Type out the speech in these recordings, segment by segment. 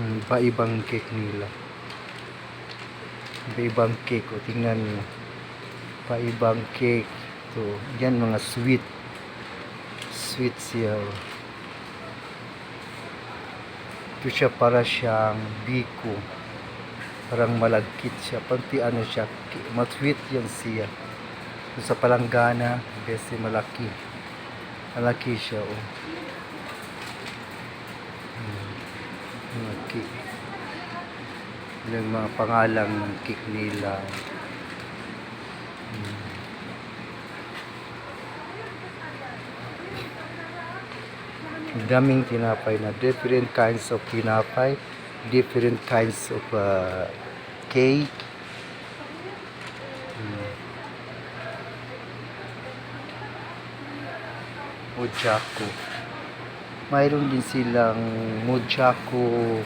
Iba-ibang cake nila. Iba-ibang cake. O, tingnan nyo. Iba-ibang cake. Ito. Yan mga sweet. Sweet siya. O. Ito siya para siyang biko. Parang malagkit siya. Panti ano siya. Masweet yan siya. Ito sa palanggana. Kasi malaki. Malaki siya. O. Mga cake. Yung mga pangalang ng cake nila. Daming tinapay na different kinds of tinapay, different kinds of cake. Mojako. Mayroon din silang Mojako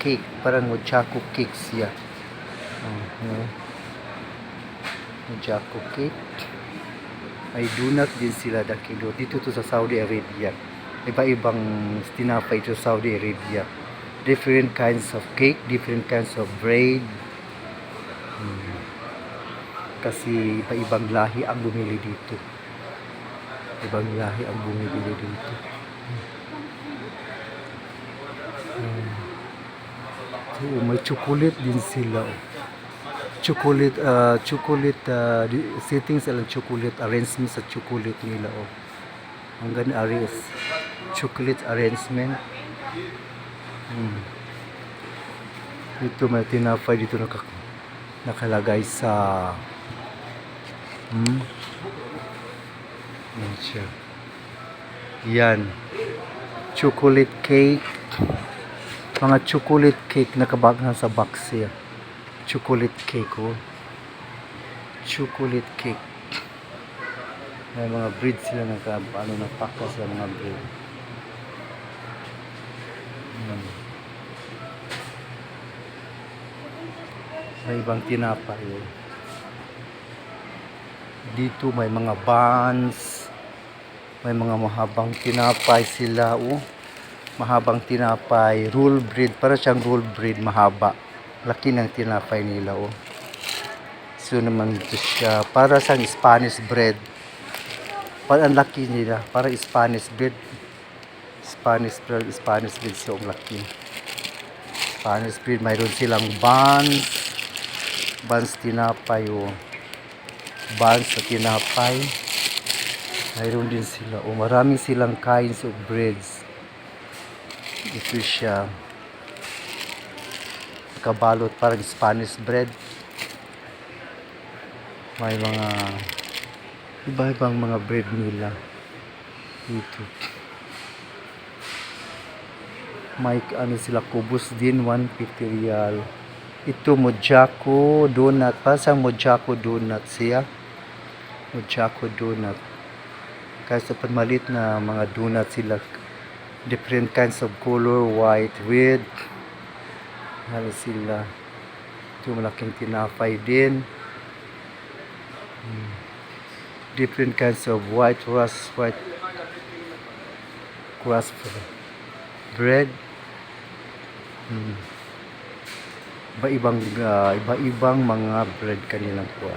cake, parang Mojako cake siya. Mojako cake. May donut din sila dakilo. Dito to sa Saudi Arabia. Iba-ibang tinapay to Saudi Arabia. Different kinds of cake, different kinds of bread. Kasi iba-ibang lahi ang bumili dito. Ibang lahi ang bumibili dito. So, may chocolate din sila. Chocolate settings and chocolate arrangement sa chocolate nila. Hanggang aris chocolate arrangement. Dito may tinapay dito nakalagay sa yan siya. Yan. Chocolate cake. Mga chocolate cake nakabaghan sa box siya. Chocolate cake. Chocolate cake. May mga bread sila napaka sa mga bread. May ibang tinapay. Dito may mga buns. May mga mahabang tinapay sila. Mahabang tinapay. Roll bread. Para siyang roll bread. Mahaba. Laki ng tinapay nila. So naman ito siya. Para siyang Spanish bread. Ang laki nila. Para Spanish bread. Spanish bread siya. Ang laki. Spanish bread. Mayroon silang buns. Buns tinapay. Buns sa tinapay. Mayroon din sila. Marami silang kinds of breads. Ito siya. Nakabalot parang Spanish bread. May mga iba-ibang mga bread nila. Ito. May sila kubos din. 150 riyal. Ito Mojako donut. Pasang Mojako donut siya. Mojako donut. Kasi panmalit na mga donut sila. Different kinds of color. White, red. Ano sila. Ito malaking tinapay din. Different kinds of white crust bread. Iba-ibang mga bread kanilang kuha.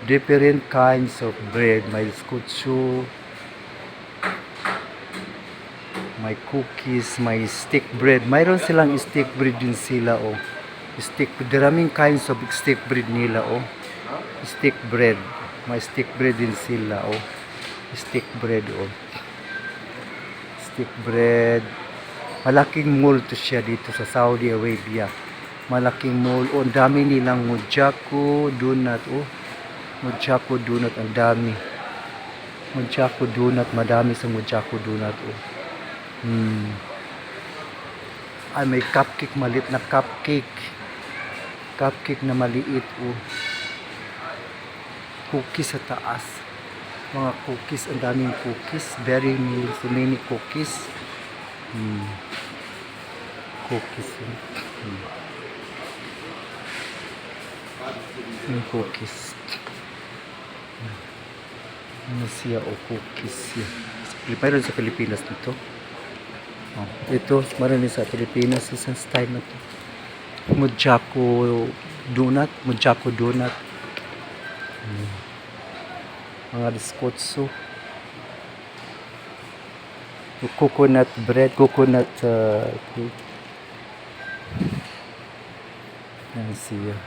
Different kinds of bread. May skutsu, may cookies, may stick bread. Mayroon silang stick bread din sila. Stick, maraming kinds of stick bread nila. Stick bread. May stick bread din sila. Stick bread. Stick bread. Malaking mall to siya dito sa Saudi Arabia. Malaking mall. Ang dami nilang Mojako donut. Mojako donut. Ang dami. Mojako donut. Madami sa Mojako donut. Ay, may cupcake. Maliit na cupcake. Cupcake na maliit. Cookies sa taas. Mga cookies. Ang daming cookies. Very so many cookies. Cookies. Yung cookies. Ano siya cookies siya. Mayroon sa Pilipinas nito. Oh, ito, marami sa Pilipinas, isang style na to. Mujako donut. Mga biskotso. Coconut bread, coconut cake. Yan siya.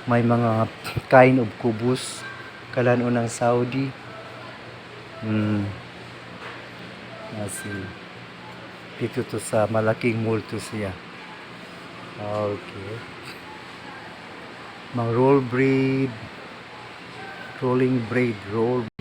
May mga kind of kubus. Kalano ng Saudi. Asi. Dito to sa malaking mall to siya. Okay. Mga rolling bread, roll